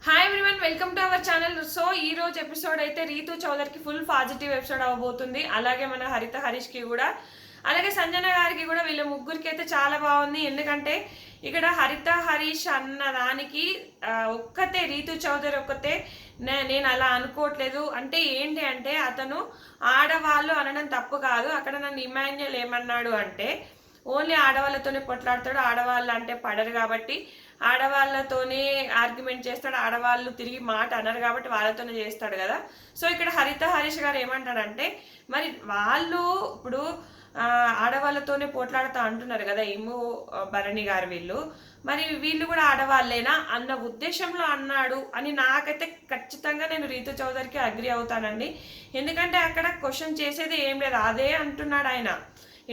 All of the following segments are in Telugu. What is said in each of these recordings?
Hi everyone, welcome to our channel. So ఈ రోజు ఎపిసోడ్ అయితే రీతు చౌదరికి ఫుల్ పాజిటివ్ ఎపిసోడ్ అవ్వబోతుంది. అలాగే మన హరిత హరీష్ కి కూడా, అలాగే సంజన గారికి కూడా, వీళ్ళ ముగ్గురికి అయితే చాలా బాగుంది. ఎందుకంటే ఇక్కడ హరిత హరీష్ అన్న దానికి ఒక్కతే రీతు చౌదరి ఒక్కతే నేను అలా అనుకోవట్లేదు. అంటే ఏంటి అంటే అతను ఆడవాళ్ళు అనడం తప్పు కాదు. అక్కడ నన్ను ఇమాన్యుయల్ ఏమన్నాడు అంటే ఓన్లీ ఆడవాళ్ళతోనే కొట్లాడతాడు, ఆడవాళ్ళు అంటే పడరు కాబట్టి ఆడవాళ్ళతోనే ఆర్గ్యుమెంట్ చేస్తాడు, ఆడవాళ్ళు తిరిగి మాట అనరు కాబట్టి వాళ్ళతోనే చేస్తాడు కదా. సో ఇక్కడ హరిత హరీష్ గారు ఏమంటాడంటే మరి వాళ్ళు ఇప్పుడు ఆడవాళ్ళతోనే పోట్లాడుతూ అంటున్నారు కదా ఇమ్ము భరణి గారు, మరి వీళ్ళు కూడా ఆడవాళ్ళేనా అన్న ఉద్దేశంలో అన్నాడు అని నాకైతే ఖచ్చితంగా నేను రీతు చౌదరికి అగ్రి అవుతానండి. ఎందుకంటే అక్కడ క్వశ్చన్ చేసేది ఏం లేదు, అదే అంటున్నాడు ఆయన.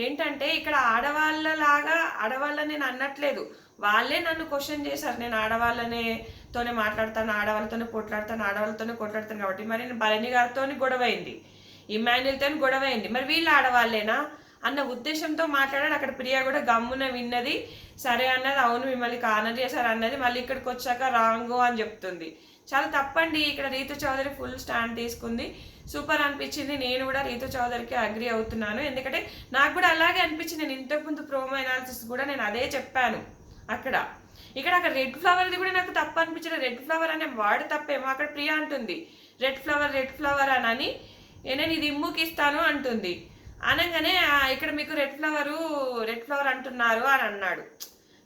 ఏంటంటే ఇక్కడ ఆడవాళ్ళలాగా ఆడవాళ్ళని నేను అనట్లేదు, వాళ్ళే నన్ను క్వశ్చన్ చేశారు. నేను ఆడవాళ్ళతోనే మాట్లాడతాను, ఆడవాళ్ళతోనే కొట్లాడతాను కాబట్టి మరి నేను భరణి గారితో గొడవైంది, ఇమాన్యుయల్తో గొడవైంది, మరి వీళ్ళు ఆడవాళ్ళేనా అన్న ఉద్దేశంతో మాట్లాడాడు. అక్కడ ప్రియా కూడా గమ్మున విన్నది, సరే అన్నది, అవును మిమ్మల్ని కార్నర్ చేశారు అన్నది, మళ్ళీ ఇక్కడికి వచ్చాక రాంగో అని చెప్తుంది. చాలా తప్పండి. ఇక్కడ రీతు చౌదరి ఫుల్ స్టాండ్ తీసుకుంది, సూపర్ అనిపించింది. నేను కూడా రీతు చౌదరికి అగ్రి అవుతున్నాను. ఎందుకంటే నాకు కూడా అలాగే అనిపించింది. నేను ఇంతకుముందు ప్రోమో అనాలిసిస్ కూడా నేను అదే చెప్పాను. ఇక్కడ రెడ్ ఫ్లవర్ది కూడా నాకు తప్పు అనిపించలేదు. రెడ్ ఫ్లవర్ అనే వర్డ్ తప్పేమో. అక్కడ ప్రియా అంటుంది రెడ్ ఫ్లవర్ అని, నేను ఇది ఇమ్ముకి ఇస్తాను అంటుంది. అనగానే ఇక్కడ మీకు రెడ్ ఫ్లవర్ అంటున్నారు అని అన్నాడు.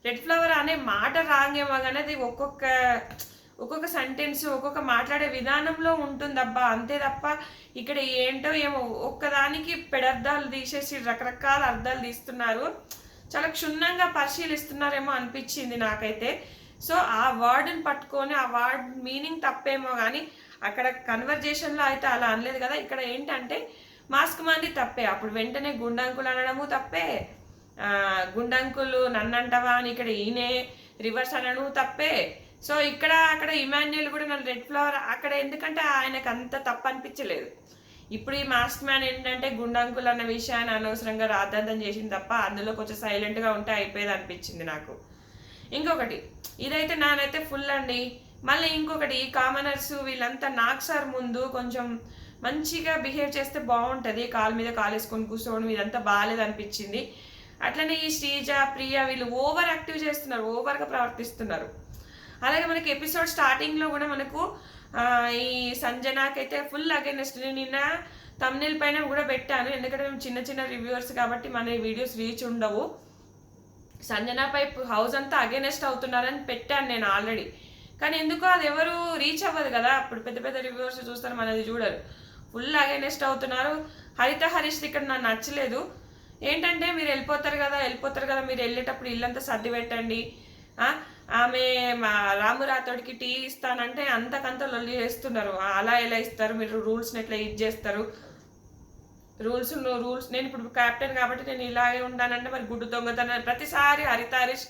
రెడ్ ఫ్లవర్ అనే మాట రాంగేమో కానీ అది ఒక్కొక్క సెంటెన్స్ ఒక్కొక్క మాట్లాడే విధానంలో ఉంటుందబ్బా, అంతే తప్ప ఇక్కడ ఏంటో ఏమో ఒక్కదానికి పెడర్థాలు తీసేసి రకరకాల అర్థాలు తీస్తున్నారు. చాలా క్షుణ్ణంగా పరిశీలిస్తున్నారేమో అనిపించింది నాకైతే. సో ఆ వర్డ్ని పట్టుకొని ఆ వర్డ్ మీనింగ్ తప్పేమో కానీ అక్కడ కన్వర్జేషన్లో అయితే అలా అనలేదు కదా. ఇక్కడ ఏంటంటే మాస్క్ మంది తప్పే, అప్పుడు వెంటనే గుండంకులు అనడము తప్పే, గుండంకులు నన్నంటవా అని ఇక్కడ ఈయనే రివర్స్ అనడం తప్పే. సో అక్కడ ఇమాన్యుయల్ కూడా నన్ను రెడ్ ఫ్లవర్ అక్కడ ఎందుకంటే ఆయనకు అంత తప్పు అనిపించలేదు. ఇప్పుడు ఈ మాస్క్ మ్యాన్ ఏంటంటే గుండంకులు అన్న విషయాన్ని అనవసరంగా రాద్ధాంతం చేసింది తప్ప అందులో కొంచెం సైలెంట్గా ఉంటే అయిపోయేది అనిపించింది నాకు. ఇంకొకటి ఇదైతే నానైతే ఫుల్ అండి. మళ్ళీ ఇంకొకటి ఈ కామనర్స్ వీళ్ళంతా నాకు సార్ ముందు కొంచెం మంచిగా బిహేవ్ చేస్తే బాగుంటుంది, కాలు మీద కాలేసుకొని కూర్చోవడం ఇదంతా బాగాలేదు అనిపించింది. అట్లనే ఈ శ్రీజ ప్రియ వీళ్ళు ఓవర్ యాక్టివ్ చేస్తున్నారు, ఓవర్గా ప్రవర్తిస్తున్నారు. అలాగే మనకి ఎపిసోడ్ స్టార్టింగ్లో కూడా మనకు ఈ సంజనాకైతే ఫుల్ అగైనెస్ట్. నేను నిన్న థంబ్నెయిల్ పైన కూడా పెట్టాను, ఎందుకంటే మేము చిన్న రివ్యూవర్స్ కాబట్టి మన వీడియోస్ రీచ్ ఉండవు. సంజనాపై హౌస్ అంతా అగైనెస్ట్ అవుతున్నారని పెట్టాను నేను ఆల్రెడీ, కానీ ఎందుకో అది ఎవరు రీచ్ అవ్వదు కదా. అప్పుడు పెద్ద రివ్యూవర్స్ చూస్తారు, మనది చూడరు. ఫుల్ అగైనెస్ట్ అవుతున్నారు. హరిత హరీష్ ఇక్కడ నాకు నచ్చలేదు. ఏంటంటే మీరు వెళ్ళిపోతారు కదా, మీరు వెళ్ళేటప్పుడు ఇల్లంతా సర్ది పెట్టండి, ఆమె రాము రాథోడ్కి టీ ఇస్తానంటే అంతకంత లొల్లి చేస్తున్నారు. అలా ఎలా ఇస్తారు మీరు, రూల్స్ని ఎట్లా చేస్తారు, రూల్స్ నేను ఇప్పుడు క్యాప్టెన్ కాబట్టి నేను ఇలాగే ఉంటానంటే మరి గుడ్డు దొంగతనం ప్రతిసారి హరిత హరీష్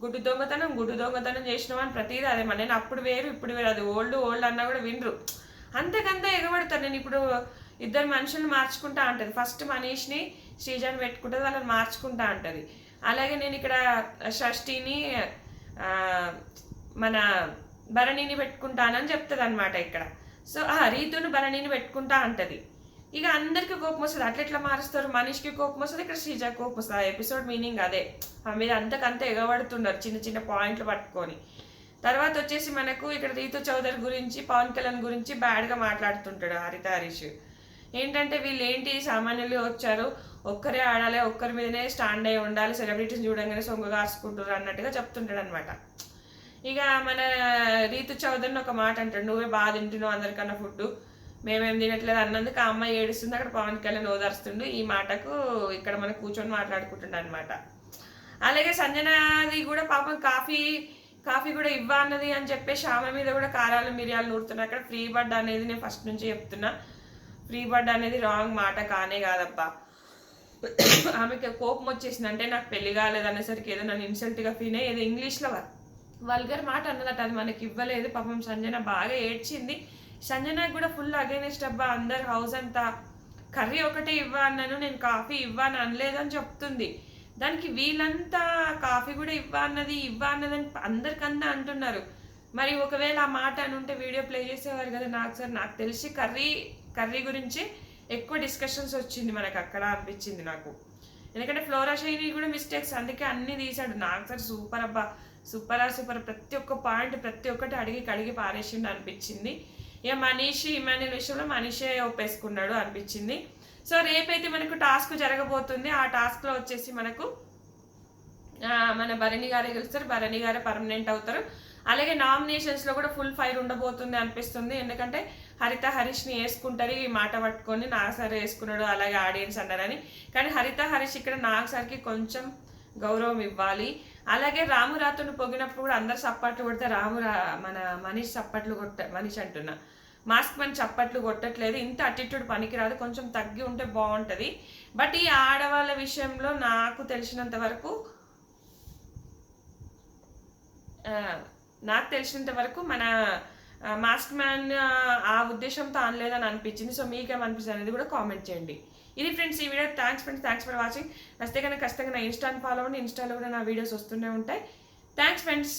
గుడ్డు దొంగతనం చేసినావు అని ప్రతిదీ అదే. మరి నేను అప్పుడు వేరు ఇప్పుడు వేరు, అది ఓల్డ్ అన్నా కూడా వినరు, అంతకంతా ఎగబడతారు. నేను ఇప్పుడు ఇద్దరు మనుషులను మార్చుకుంటా అంటది. ఫస్ట్ మనీష్ని శ్రీజాని పెట్టుకుంటుంది, వాళ్ళని మార్చుకుంటా అంటది. అలాగే నేను ఇక్కడ షష్ఠిని మన భరణిని పెట్టుకుంటానని చెప్తుంది అనమాట ఇక్కడ. సో రీతును భరణిని పెట్టుకుంటా అంటది. ఇక అందరికీ కోపం వస్తుంది. అట్లా మారుస్తారు, మనీష్కి కోపం వస్తుంది, ఇక్కడ శ్రీజాకి కోపం వస్తుంది. ఆ ఎపిసోడ్ మీనింగ్ అదే. మీద అంతకంతా ఎగబడుతున్నారు చిన్న పాయింట్లు పట్టుకొని. తర్వాత వచ్చేసి మనకు ఇక్కడ రీతు చౌదరి గురించి పవన్ కళ్యాణ్ గురించి బ్యాడ్గా మాట్లాడుతుంటాడు హరిత హరీష్. ఏంటంటే వీళ్ళు ఏంటి సామాన్యులు వచ్చారు, ఒక్కరే ఆడాలి, ఒక్కరి మీదనే స్టాండ్ అయి ఉండాలి, సెలబ్రిటీస్ చూడంగానే సొంగ కాసుకుంటారు అన్నట్టుగా చెప్తుంటాడు అనమాట. ఇక మన రీతు చౌదరిని ఒక మాట అంటాడు, నువ్వే బాగా తింటున్నావు అందరికన్నా ఫుడ్, మేమేం తినట్లేదు అన్నందుకు ఆ అమ్మాయి ఏడుస్తుంది. అక్కడ పవన్ కళ్యాణ్ ఓదార్స్తుండు. ఈ మాటకు ఇక్కడ మనం కూర్చొని మాట్లాడుకుంటుండ అనమాట. అలాగే సంజనాది కూడా పాపం కాఫీ కూడా ఇవ్వన్నది అని చెప్పేసి ఆమె మీద కూడా కారాలు మిరియాలు నూరుతున్నారు. అక్కడ ఫ్రీ బర్డ్ అనేది నేను ఫస్ట్ నుంచి చెప్తున్నా, ఫ్రీ బర్డ్ అనేది రాంగ్ మాట కానే కాదబ్బా. ఆమెకి కోపం వచ్చేసింది అంటే నాకు పెళ్లి కాలేదు అనేసరికి ఏదో నన్ను ఇన్సల్ట్గా ఫీల్ అయ్యి ఏదో ఇంగ్లీష్లో వల్గర్ మాట అన్నదట, అది మనకి ఇవ్వలేదు. పాపం సంజన బాగా ఏడ్చింది. సంజనకు కూడా ఫుల్ అగైనెస్ట్ అబ్బా, అందరు హౌస్ అంతా కర్రీ ఒకటే ఇవ్వ అన్నాను, నేను కాఫీ ఇవ్వని అనలేదు అని చెప్తుంది. దానికి వీళ్ళంతా కాఫీ కూడా ఇవ్వ అన్నది అని అందరికంతా అంటున్నారు. మరి ఒకవేళ ఆ మాట అని ఉంటే వీడియో ప్లే చేసేవారు కదా నాకు సార్. నాకు తెలిసి కర్రీ గురించి ఎక్కువ డిస్కషన్స్ వచ్చింది మనకు అక్కడ అనిపించింది నాకు. ఎందుకంటే ఫ్లోరా షైనీ కూడా మిస్టేక్స్, అందుకే అన్ని తీసాడు. నాకు సార్ సూపర్ అబ్బా, సూపర్ ప్రతి ఒక్క పాయింట్ ప్రతి ఒక్కటి అడిగి కడిగి పారేసిండు అనిపించింది. ఇక మనీషి ఇమాన్యుల్ విషయంలో మనీషే ఒప్పేసుకున్నాడు అనిపించింది. సో రేపైతే మనకు టాస్క్ జరగబోతుంది. ఆ టాస్క్లో వచ్చేసి మనకు మన భరణి గారే గెలుస్తారు, భరణి గారే పర్మనెంట్ అవుతారు. అలాగే నామినేషన్స్లో కూడా ఫుల్ ఫైర్ ఉండబోతుంది అనిపిస్తుంది. ఎందుకంటే హరిత హరీష్ని వేసుకుంటారు ఈ మాట పట్టుకొని, నాగ్ సార్ వేసుకున్నాడు అలాగే ఆడియన్స్ అన్నారని. కానీ హరిత హరీష్ ఇక్కడ నాగ్ సార్కి కొంచెం గౌరవం ఇవ్వాలి. అలాగే రాము రాతుని పొగినప్పుడు కూడా అందరు చప్పట్లు కొడితే మన మనీష్ చప్పట్లు మనీష్ అంటున్నా మాస్క్ మన చప్పట్లు కొట్టట్లేదు. ఇంత అటిట్యూడ్ పనికిరాదు, కొంచెం తగ్గి ఉంటే బాగుంటుంది. బట్ ఈ ఆడవాళ్ళ విషయంలో నాకు తెలిసినంత వరకు మన మాస్క్ మ్యాన్ ఆ ఉద్దేశంతో అనలేదని అనిపించింది. సో మీకేమనిపిస్తుంది అనేది కూడా కామెంట్ చేయండి. ఇది ఫ్రెండ్స్ ఈ వీడియో. Thanks for watching. నచ్చితే కనుక ఖచ్చితంగా నా ఇన్స్టాని ఫాలో అవ్వండి. ఇన్స్టాలో కూడా నా వీడియోస్ వస్తూనే ఉంటాయి. Thanks friends.